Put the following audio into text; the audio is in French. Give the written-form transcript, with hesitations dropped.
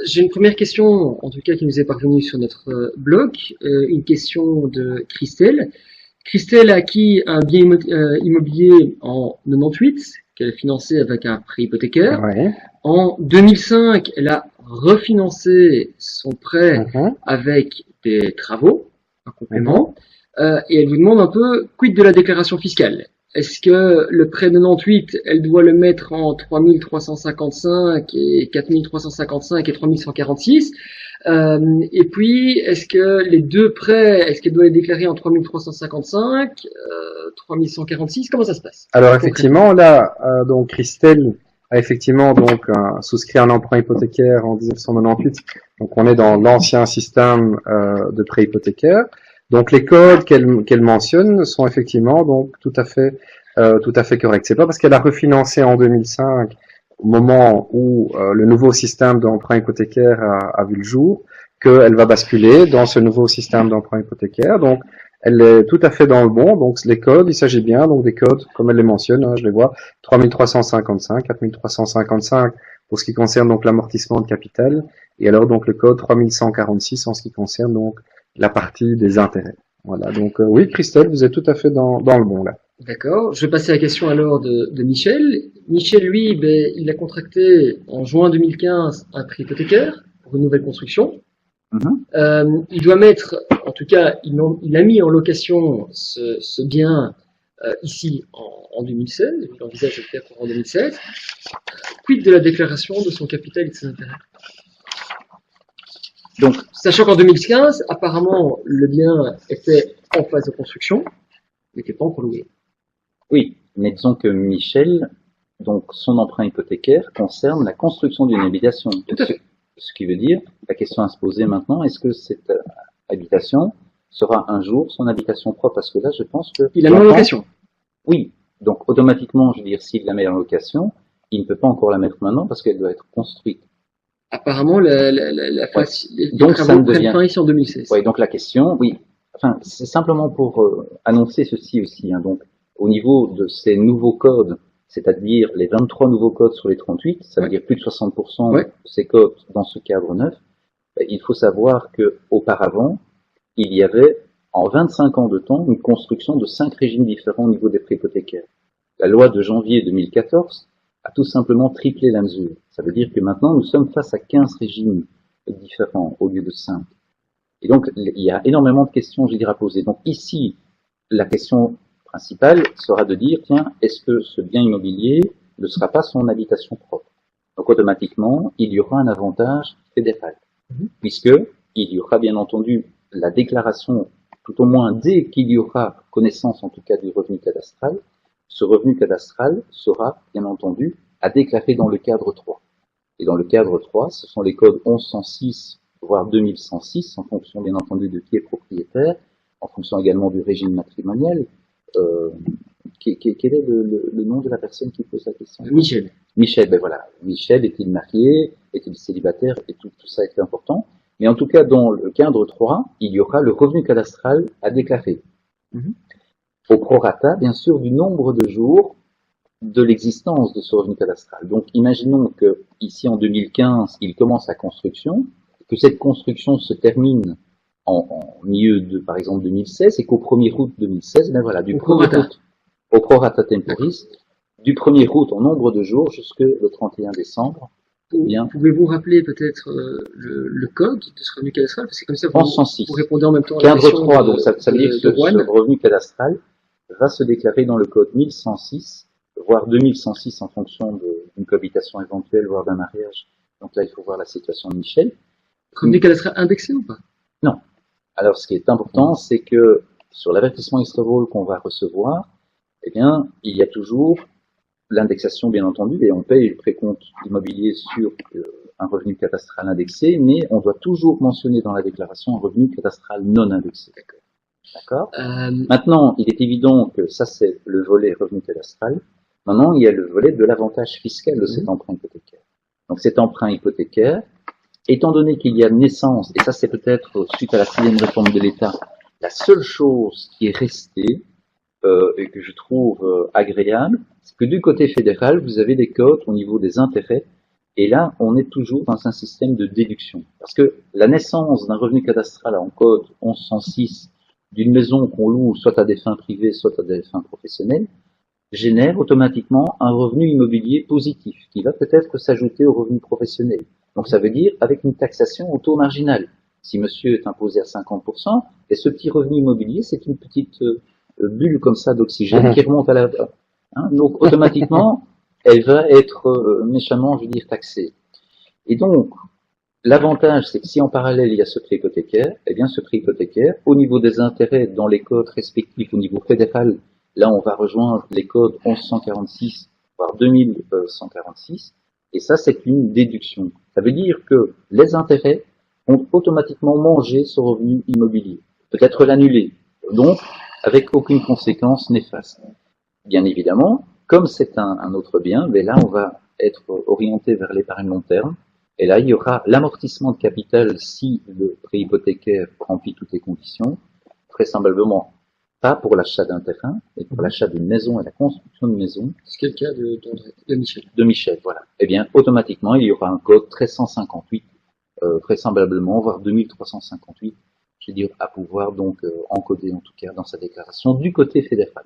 J'ai une première question, en tout cas qui nous est parvenue sur notre blog, une question de Christelle. Christelle a acquis un bien immobilier en 98 qu'elle a financé avec un prêt hypothécaire. Ouais. En 2005, elle a refinancé son prêt Mhm. avec des travaux, un Mhm. complément, et elle vous demande un peu quid de la déclaration fiscale. Est-ce que le prêt de 98, elle doit le mettre en 3355 et 4355 et 3146? Et puis, est-ce que les deux prêts, est-ce qu'elle doit les déclarer en 3355, 3146? Comment ça se passe Alors concrètement? effectivement, là, donc Christelle a effectivement donc souscrit un emprunt hypothécaire en 1998. Donc on est dans l'ancien système de prêt hypothécaire. Donc les codes qu'elle mentionne sont effectivement donc tout à fait corrects. C'est pas parce qu'elle a refinancé en 2005 au moment où le nouveau système d'emprunt hypothécaire a vu le jour qu'elle va basculer dans ce nouveau système d'emprunt hypothécaire. Donc elle est tout à fait dans le bon. Donc les codes, il s'agit bien donc des codes, comme elle les mentionne, je les vois, 3355, 4355 pour ce qui concerne donc l'amortissement de capital, et alors donc le code 3146 en ce qui concerne donc la partie des intérêts. Voilà, donc oui, Christelle, vous êtes tout à fait dans le bon là. D'accord. Je vais passer à la question alors de Michel. Michel, lui, ben, il a contracté en juin 2015 un prêt hypothécaire pour une nouvelle construction. Mhm. Il doit mettre, en tout cas, il a mis en location ce bien ici en 2016. Il envisage de le faire pour en 2016. Quid de la déclaration de son capital et de ses intérêts? Donc, Sachant qu'en 2015, apparemment, le bien était en phase de construction, n'était pas encore loué. Oui, mais disons que Michel, donc son emprunt hypothécaire concerne la construction d'une habitation. Tout à fait. Ce qui veut dire, la question à se poser maintenant, est-ce que cette habitation sera un jour son habitation propre? Parce que là, je pense que Il a mis en location. oui, donc automatiquement, je veux dire, s'il la met en location, il ne peut pas encore la mettre maintenant parce qu'elle doit être construite. Apparemment, Ouais. les Donc ça travaux ne prennent devient. fin ici en 2016. Ouais, donc la question, oui, enfin, c'est simplement pour annoncer ceci aussi. Hein, donc, au niveau de ces nouveaux codes, c'est-à-dire les 23 nouveaux codes sur les 38, ça veut Ouais. dire plus de 60% Ouais. de ces codes dans ce cadre neuf, il faut savoir que auparavant, il y avait en 25 ans de temps une construction de 5 régimes différents au niveau des prêts hypothécaires. La loi de janvier 2014 a tout simplement triplé la mesure. Ça veut dire que maintenant, nous sommes face à 15 régimes différents au lieu de 5. Et donc, il y a énormément de questions, je dirais, à poser. Donc ici, la question principale sera de dire, tiens, est-ce que ce bien immobilier ne sera pas son habitation propre? Donc automatiquement, il y aura un avantage fédéral, puisque il y aura bien entendu la déclaration, tout au moins dès qu'il y aura connaissance en tout cas du revenu cadastral, ce revenu cadastral sera bien entendu à déclarer dans le cadre 3. Et dans le cadre 3, ce sont les codes 1106, voire 2106, en fonction bien entendu de qui est propriétaire, en fonction également du régime matrimonial. Euh, quel est le nom de la personne qui pose la question? Michel. Michel, ben voilà. Michel, est-il marié? Est-il célibataire? Et tout ça est important. Mais en tout cas, dans le cadre 3, il y aura le revenu cadastral à déclarer. Mhm. Au prorata, bien sûr, du nombre de jours de l'existence de ce revenu cadastral. Donc, imaginons que ici en 2015, il commence la construction, que cette construction se termine en milieu de, par exemple, 2016, et qu'au 1er août 2016, ben voilà, du 1er août au prorata temporis, du 1er août en nombre de jours jusque le 31 décembre. Bien. Pouvez-vous rappeler peut-être le code de ce revenu cadastral? Parce que comme ça, vous répondez en même temps à la cadre question 3, donc ça veut dire que ce revenu cadastral va se déclarer dans le code 1106, voire 2106 en fonction d'une cohabitation éventuelle, voire d'un mariage. Donc là, il faut voir la situation de Michel. Revenu cadastral indexé ou pas? Non. Alors, ce qui est important, c'est que sur l'avertissement Extrevol qu'on va recevoir, eh bien, il y a toujours l'indexation, bien entendu, et on paye le précompte immobilier sur un revenu cadastral indexé, mais on doit toujours mentionner dans la déclaration un revenu cadastral non indexé. D'accord. Maintenant, il est évident que ça, c'est le volet revenu cadastral. Maintenant, il y a le volet de l'avantage fiscal de cet emprunt hypothécaire. Donc, cet emprunt hypothécaire, étant donné qu'il y a naissance, et ça, c'est peut-être suite à la 6e réforme de l'État, la seule chose qui est restée, et que je trouve agréable, c'est que du côté fédéral, vous avez des cotes au niveau des intérêts Et là, on est toujours dans un système de déduction. Parce que la naissance d'un revenu cadastral en code 1106 d'une maison qu'on loue soit à des fins privées, soit à des fins professionnelles, génère automatiquement un revenu immobilier positif qui va peut-être s'ajouter au revenu professionnel. Donc ça veut dire avec une taxation au taux marginal. Si monsieur est imposé à 50%, et ce petit revenu immobilier, c'est une petite bulle comme ça d'oxygène qui remonte à la... Hein, donc automatiquement, elle va être méchamment, je veux dire, taxée. Et donc, l'avantage, c'est que si en parallèle il y a ce prêt hypothécaire, eh bien ce prêt hypothécaire, au niveau des intérêts dans les codes respectifs au niveau fédéral, là on va rejoindre les codes 1146, voire 2146, et ça c'est une déduction. Ça veut dire que les intérêts vont automatiquement manger ce revenu immobilier, peut-être l'annuler, donc avec aucune conséquence néfaste. Bien évidemment, comme c'est un autre bien, mais là on va être orienté vers l'épargne long terme, et là il y aura l'amortissement de capital si le prêt hypothécaire remplit toutes les conditions, vraisemblablement pas pour l'achat d'un terrain, mais pour l'achat d'une maison et la construction d'une maison. C'est le cas de Michel. De Michel, voilà. Eh bien, automatiquement, il y aura un code 1358, vraisemblablement, voire 2358, je veux dire, à pouvoir donc encoder en tout cas dans sa déclaration du côté fédéral.